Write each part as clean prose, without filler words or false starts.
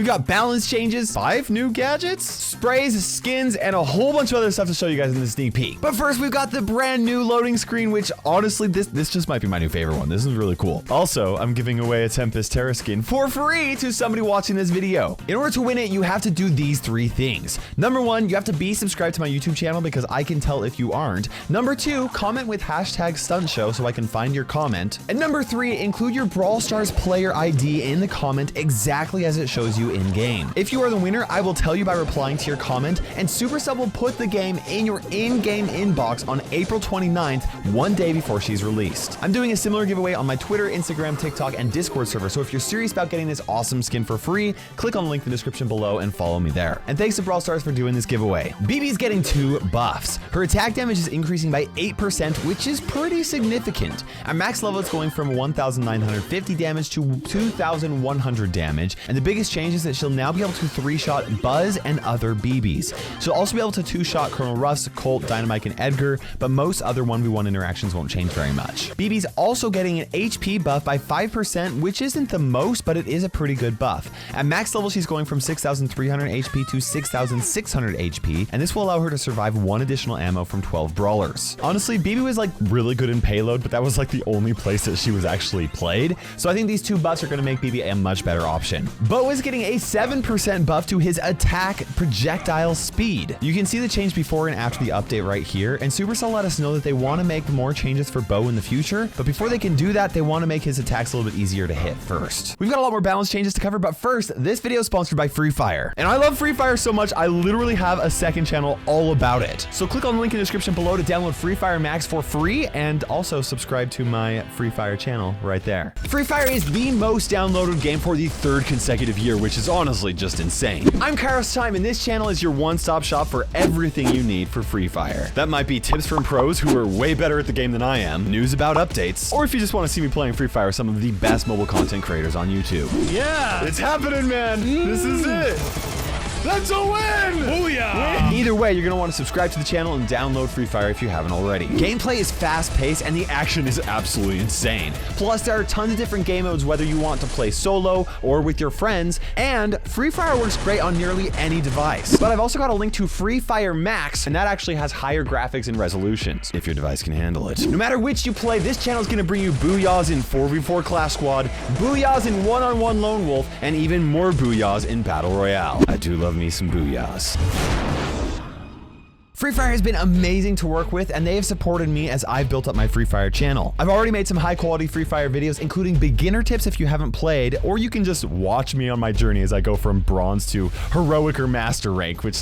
We've got balance changes, 5 new gadgets, sprays, skins, and a whole bunch of other stuff to show you guys in the sneak peek. But first, we've got the brand new loading screen, which honestly, this just might be my new favorite one. This is really cool. Also, I'm giving away a Tempest Terra skin for free to somebody watching this video. In order to win it, you have to do these 3 things. Number 1, you have to be subscribed to my YouTube channel because I can tell if you aren't. Number 2, comment with hashtag #StuntShow so I can find your comment. And number 3, include your Brawl Stars player ID in the comment exactly as it shows you in game. If you are the winner, I will tell you by replying to your comment, and Supercell will put the game in your in-game inbox on April 29th, one day before she's released. I'm doing a similar giveaway on my Twitter, Instagram, TikTok, and Discord server, so if you're serious about getting this awesome skin for free, click on the link in the description below and follow me there. And thanks to Brawl Stars for doing this giveaway. Bibi's getting 2 buffs. Her attack damage is increasing by 8%, which is pretty significant. At max level, it's going from 1,950 damage to 2,100 damage, and the biggest change is that she'll now be able to 3-shot Buzz and other BBs. She'll also be able to 2-shot Colonel Ruffs, Colt, Dynamite, and Edgar, but most other 1v1 interactions won't change very much. Bibi's also getting an HP buff by 5%, which isn't the most, but it is a pretty good buff. At max level, she's going from 6,300 HP to 6,600 HP, and this will allow her to survive 1 additional ammo from 12 brawlers. Honestly, Bibi was like really good in payload, but that was like the only place that she was actually played, so I think these 2 buffs are going to make Bibi a much better option. Bo is getting a 7% buff to his attack projectile speed. You can see the change before and after the update right here, and Supercell let us know that they want to make more changes for Bo in the future, but before they can do that, they want to make his attacks a little bit easier to hit first. We've got a lot more balance changes to cover, but first, this video is sponsored by Free Fire. And I love Free Fire so much, I literally have a second channel all about it. So click on the link in the description below to download Free Fire Max for free, and also subscribe to my Free Fire channel right there. Free Fire is the most downloaded game for the 3rd consecutive year, which is honestly just insane. I'm Kairos Time, and this channel is your one-stop shop for everything you need for Free Fire. That might be tips from pros who are way better at the game than I am, news about updates, or if you just want to see me playing Free Fire, some of the best mobile content creators on YouTube. Yeah, it's happening, man. This is it. That's a win! Booyah! Either way, you're going to want to subscribe to the channel and download Free Fire if you haven't already. Gameplay is fast-paced and the action is absolutely insane. Plus, there are tons of different game modes whether you want to play solo or with your friends, and Free Fire works great on nearly any device. But I've also got a link to Free Fire Max, and that actually has higher graphics and resolutions, if your device can handle it. No matter which you play, this channel is going to bring you booyahs in 4v4 Clash Squad, booyahs in 1-on-1 Lone Wolf, and even more booyahs in Battle Royale. I do love me some booyahs. Free Fire has been amazing to work with, and they have supported me as I've built up my Free Fire channel. I've already made some high quality Free Fire videos, including beginner tips if you haven't played, or you can just watch me on my journey as I go from bronze to heroic or master rank, which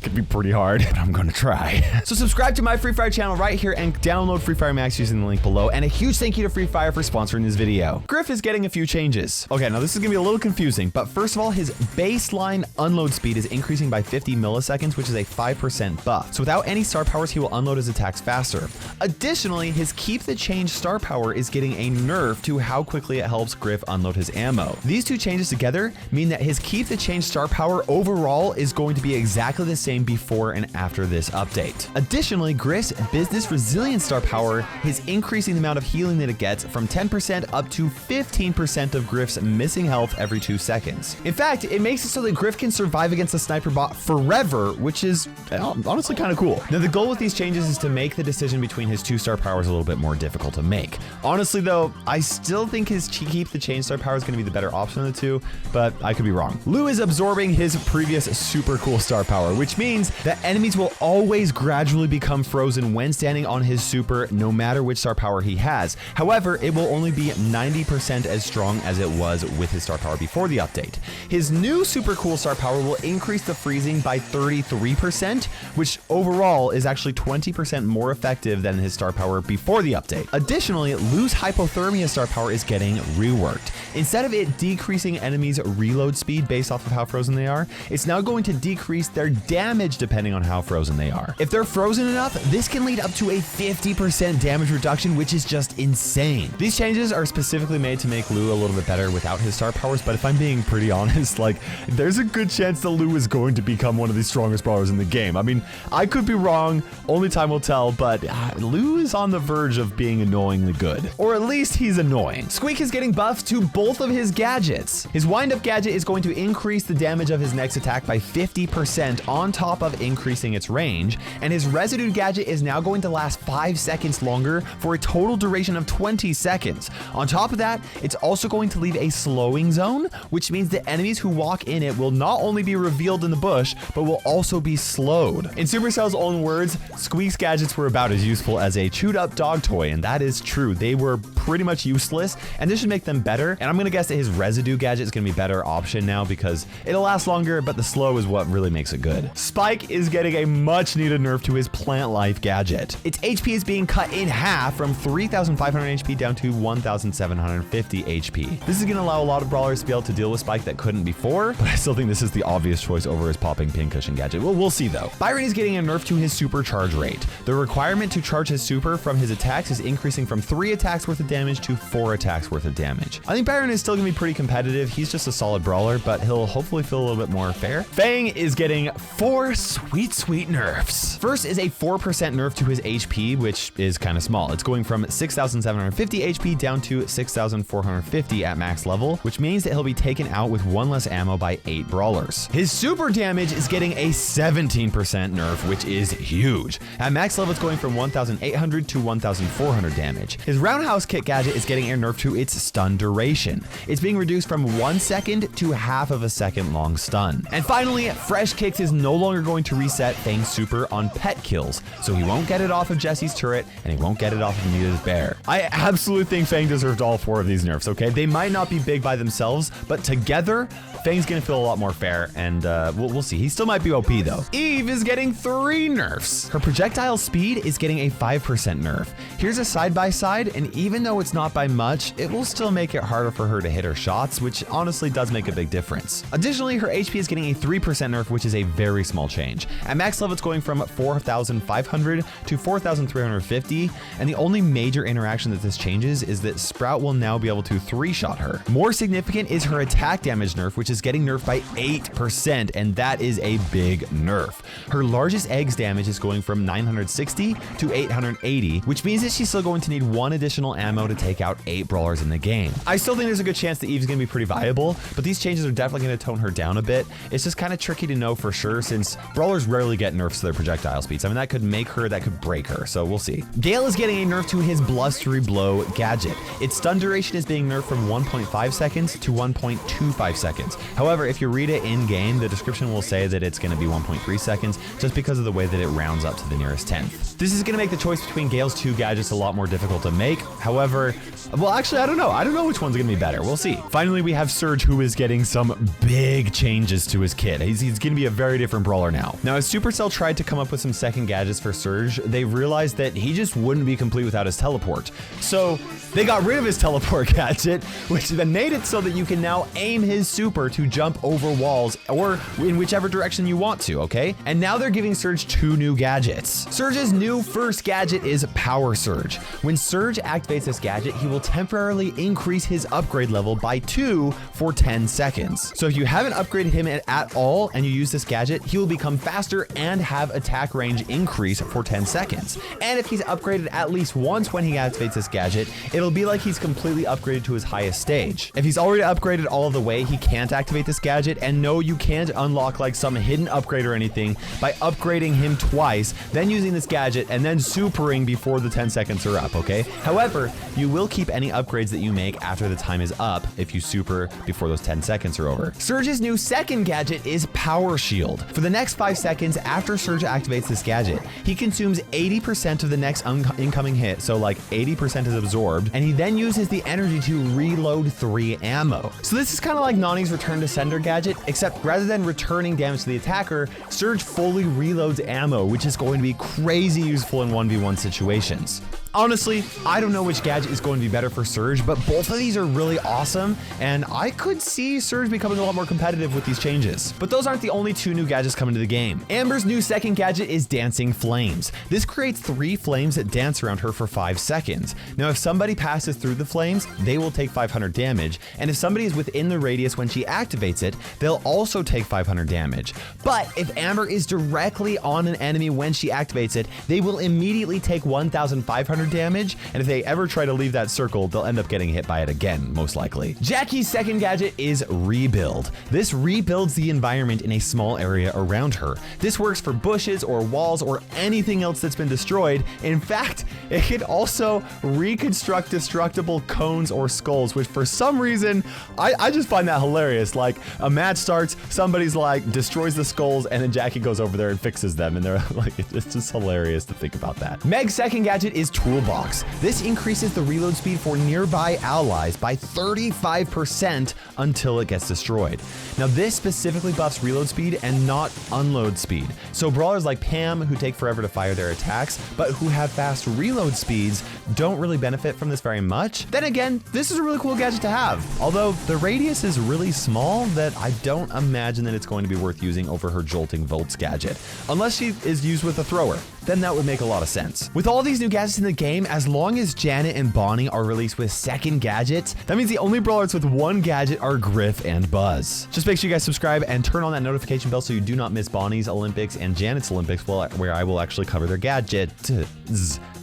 could be pretty hard, but I'm gonna try. So subscribe to my Free Fire channel right here and download Free Fire Max using the link below, and a huge thank you to Free Fire for sponsoring this video. Griff is getting a few changes. Okay, now this is gonna be a little confusing, but first of all, his baseline unload speed is increasing by 50 milliseconds, which is a 5% buff. So without any star powers, he will unload his attacks faster. Additionally, his Keep the Change star power is getting a nerf to how quickly it helps Griff unload his ammo. These 2 changes together mean that his Keep the Change star power overall is going to be exactly the same before and after this update. Additionally, Griff's Business Resilience star power is increasing the amount of healing that it gets from 10% up to 15% of Griff's missing health every 2 seconds. In fact, it makes it so that Griff can survive against the sniper bot forever, which is honestly kind of cool. Now, the goal with these changes is to make the decision between his 2 star powers a little bit more difficult to make. Honestly, though, I still think his Keep the Change star power is going to be the better option of the 2, but I could be wrong. Lou is absorbing his previous super cool star power, which means that enemies will always gradually become frozen when standing on his super, no matter which star power he has. However, it will only be 90% as strong as it was with his star power before the update. His new super cool star power will increase the freezing by 33%, which overall is actually 20% more effective than his star power before the update. Additionally, Lou's hypothermia star power is getting reworked. Instead of it decreasing enemies' reload speed based off of how frozen they are, it's now going to decrease their damage depending on how frozen they are. If they're frozen enough, this can lead up to a 50% damage reduction, which is just insane. These changes are specifically made to make Lou a little bit better without his star powers, but if I'm being pretty honest, like, there's a good chance that Lou is going to become one of the strongest brawlers in the game. I mean, I could be wrong, only time will tell, but Lou is on the verge of being annoyingly good. Or at least he's annoying. Squeak is getting buffs to both of his gadgets. His wind-up gadget is going to increase the damage of his next attack by 50% on top of increasing its range, and his residue gadget is now going to last 5 seconds longer for a total duration of 20 seconds. On top of that, it's also going to leave a slowing zone, which means that enemies who walk in it will not only be revealed in the bush, but will also be slowed. In Supercell's own words, Squeak's gadgets were about as useful as a chewed up dog toy, and that is true. They were pretty much useless, and this should make them better. And I'm gonna guess that his residue gadget is gonna be a better option now because it'll last longer, but the slow is what really makes it good. Spike is getting a much needed nerf to his plant life gadget. Its HP is being cut in half from 3,500 HP down to 1,750 HP. This is gonna allow a lot of brawlers to be able to deal with Spike that couldn't before, but I still think this is the obvious choice over his popping pincushion gadget. Well, we'll see though. Byron is getting a nerf to his super charge rate. The requirement to charge his super from his attacks is increasing from 3 attacks worth of damage to 4 attacks worth of damage. I think Byron is still gonna be pretty competitive. He's just a solid brawler, but he'll hopefully feel a little bit more fair. Fang is getting 4 sweet nerfs. First is a 4% nerf to his HP, which is kind of small. It's going from 6,750 HP down to 6,450 at max level, which means that he'll be taken out with 1 less ammo by 8 brawlers. His super damage is getting a 17% nerf, which is huge. At max level, it's going from 1,800 to 1,400 damage. His roundhouse kick gadget is getting a nerf to its stun duration. It's being reduced from 1 second to half of a second long stun. And finally, Fresh Kicks is no longer going to reset Fang's super on pet kills, so he won't get it off of Jesse's turret, and he won't get it off of Nita's bear. I absolutely think Fang deserved all 4 of these nerfs, okay? They might not be big by themselves, but together, Fang's gonna feel a lot more fair, and we'll see. He still might be OP though. Eve is getting 3 nerfs. Her projectile speed is getting a 5% nerf. Here's a side-by-side, and even though it's not by much, it will still make it harder for her to hit her shots, which honestly does make a big difference. Additionally, her HP is getting a 3% nerf, which is a very small change. At max level, it's going from 4,500 to 4,350, and the only major interaction that this changes is that Sprout will now be able to 3-shot her. More significant is her attack damage nerf, which is getting nerfed by 8%, and that is a big nerf. Her largest eggs damage is going from 960 to 880, which means that she's still going to need 1 additional ammo to take out 8 brawlers in the game. I still think there's a good chance that Eve's gonna be pretty viable, but these changes are definitely gonna tone her down a bit. It's just kind of tricky to know for sure since brawlers rarely get nerfs to their projectile speeds. I mean, that could make her, that could break her, so we'll see. Gale is getting a nerf to his Blustery Blow gadget. Its stun duration is being nerfed from 1.5 seconds to 1.25 seconds. However, if you read it in game, the description will say that it's going to be 1.3 seconds just because of the way that it rounds up to the nearest 10th. This is going to make the choice between Gale's 2 gadgets a lot more difficult to make. However, well, actually, I don't know. I don't know which one's going to be better. We'll see. Finally, we have Surge, who is getting some big changes to his kit. He's going to be a very different brawler now. Now, as Supercell tried to come up with some second gadgets for Surge, they realized that he just wouldn't be complete without his teleport. So they got rid of his teleport gadget, which then made it so that you can now aim his super to jump over walls or in whichever direction you want to, okay? And now they're giving Surge 2 new gadgets. Surge's new first gadget is Power Surge. When Surge activates this gadget, he will temporarily increase his upgrade level by 2 for 10 seconds. So if you haven't upgraded him at all and you use this gadget, he will become faster and have attack range increase for 10 seconds. And if he's upgraded at least once when he activates this gadget, it'll be like he's completely upgraded to his highest stage. If he's already upgraded all the way, he can't activate this gadget, and no, you can't unlock like some hidden upgrade or anything by upgrading him twice, then using this gadget, and then supering before the 10 seconds are up, okay? However, you will keep any upgrades that you make after the time is up if you super before those 10 seconds are over. Surge's new second gadget is Power Shield. For the next 5 seconds after Surge activates this gadget, he consumes 80% of the next incoming hit, so like 80% is absorbed, and he then uses the energy to reload 3 ammo. So this is kind of like Nani's Return to Sender gadget, except rather than returning damage to the attacker, Surge fully reloads ammo, which is going to be crazy useful in 1v1 situations. Honestly, I don't know which gadget is going to be better for Surge, but both of these are really awesome, and I could see Surge becoming a lot more competitive with these changes. But those aren't the only 2 new gadgets coming to the game. Amber's new second gadget is Dancing Flames. This creates 3 flames that dance around her for 5 seconds. Now, if somebody passes through the flames, they will take 500 damage, and if somebody is within the radius when she activates it, they'll also take 500 damage. But if Amber is directly on an enemy when she activates it, they will immediately take 1,500 damage, and if they ever try to leave that circle, they'll end up getting hit by it again, most likely. Jackie's second gadget is Rebuild. This rebuilds the environment in a small area around her. This works for bushes or walls or anything else that's been destroyed. In fact, it can also reconstruct destructible cones or skulls, which for some reason, I just find that hilarious. Like, a match starts, somebody's like, destroys the skulls, and then Jackie goes over there and fixes them, and they're like, it's just hilarious to think about that. Meg's second gadget is Toolbox. This increases the reload speed for nearby allies by 35% until it gets destroyed. Now, this specifically buffs reload speed and not unload speed. So brawlers like Pam, who take forever to fire their attacks, but who have fast reload speeds, don't really benefit from this very much. Then again, this is a really cool gadget to have. Although the radius is really small, that I don't imagine that it's going to be worth using over her Jolting Volts gadget. Unless she is used with a thrower, then that would make a lot of sense. With all these new gadgets in the game, as long as Janet and Bonnie are released with second gadgets, that means the only brawlers with 1 gadget are Griff and Buzz. Just make sure you guys subscribe and turn on that notification bell so you do not miss Bonnie's Olympics and Janet's Olympics, where I will actually cover their gadgets.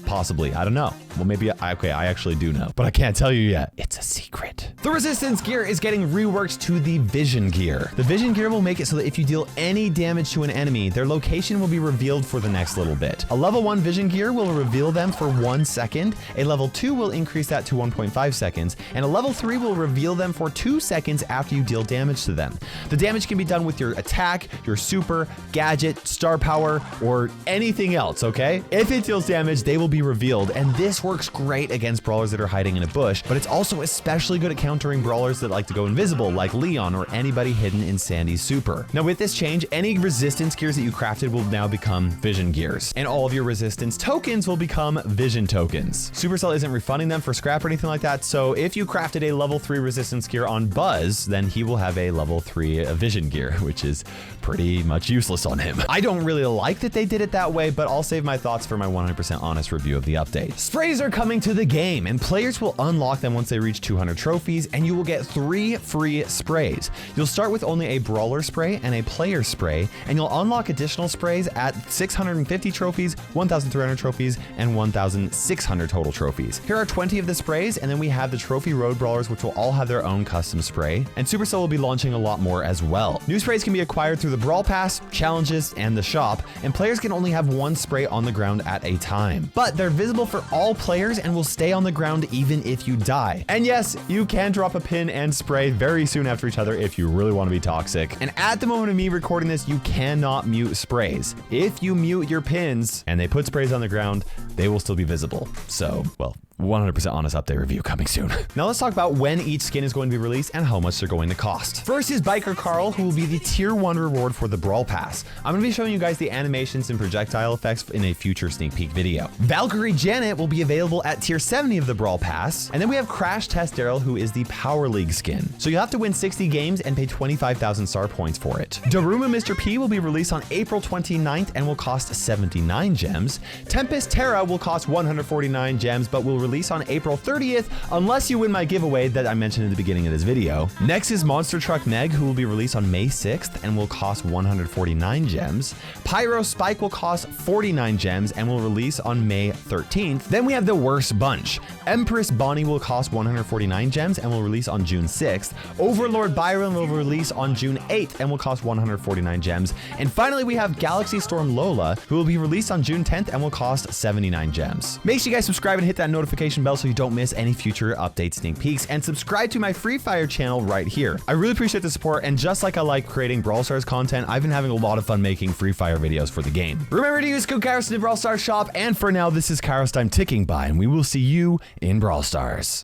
Possibly, I don't know. Well, maybe, okay, I actually do know, but I can't tell you yet. It's a secret. The Resistance gear is getting reworked to the Vision gear. The Vision gear will make it so that if you deal any damage to an enemy, their location will be revealed for the next little bit. A level 1 Vision gear will reveal them for 1 second, a level 2 will increase that to 1.5 seconds, and a level 3 will reveal them for 2 seconds after you deal damage to them. The damage can be done with your attack, your super, gadget, star power, or anything else, okay? If it deals damage, they will be revealed, and this works great against brawlers that are hiding in a bush, but it's also especially good at countering brawlers that like to go invisible, like Leon or anybody hidden in Sandy's super. Now, with this change, any resistance gears that you crafted will now become Vision gears, and all of your resistance tokens will become Vision tokens. Supercell isn't refunding them for scrap or anything like that, so if you crafted a level 3 resistance gear on Buzz, then he will have a level 3 Vision gear, which is pretty much useless on him. I don't really like that they did it that way, but I'll save my thoughts for my 100% honest review of the update. Sprays are coming to the game, and players will unlock them once they reach 200 trophies, and you will get 3 free sprays. You'll start with only a brawler spray and a player spray, and you'll unlock additional sprays at 650 trophies, 1,300 trophies, and 1,600 total trophies. Here are 20 of the sprays, and then we have the trophy road brawlers, which will all have their own custom spray, and Supercell will be launching a lot more as well. New sprays can be acquired through the Brawl Pass, challenges, and the shop, and players can only have 1 spray on the ground at a time. But they're visible for all players and will stay on the ground even if you die. And yes, you can drop a pin and spray very soon after each other if you really want to be toxic. And at the moment of me recording this, you cannot mute sprays. If you mute your pins and they put sprays on the ground, they will still be visible. So, well, 100% honest update review coming soon. Now let's talk about when each skin is going to be released and how much they're going to cost. First is Biker Carl, who will be the tier 1 reward for the Brawl Pass. I'm going to be showing you guys the animations and projectile effects in a future sneak peek video. Valkyrie Janet will be available at tier 70 of the Brawl Pass. And then we have Crash Test Daryl, who is the Power League skin. So you'll have to win 60 games and pay 25,000 star points for it. Daruma Mr. P will be released on April 29th and will cost 79 gems. Tempest Terra will cost 149 gems, but will release on April 30th, unless you win my giveaway that I mentioned in the beginning of this video. Next is Monster Truck Meg, who will be released on May 6th and will cost 149 gems. Pyro Spike will cost 49 gems and will release on May 13th. Then we have the Worst Bunch. Empress Bonnie will cost 149 gems and will release on June 6th. Overlord Byron will release on June 8th and will cost 149 gems. And finally, we have Galaxy Storm Lola, who will be released on June 10th and will cost 79 gems. Make sure you guys subscribe and hit that notification bell so you don't miss any future update sneak peeks, and subscribe to my Free Fire channel right here. I really appreciate the support, and just like I like creating Brawl Stars content, I've been having a lot of fun making Free Fire videos for the game. Remember to use code Kairos in the Brawl Stars shop, and for now, this is Kairos time ticking by, and we will see you in Brawl Stars.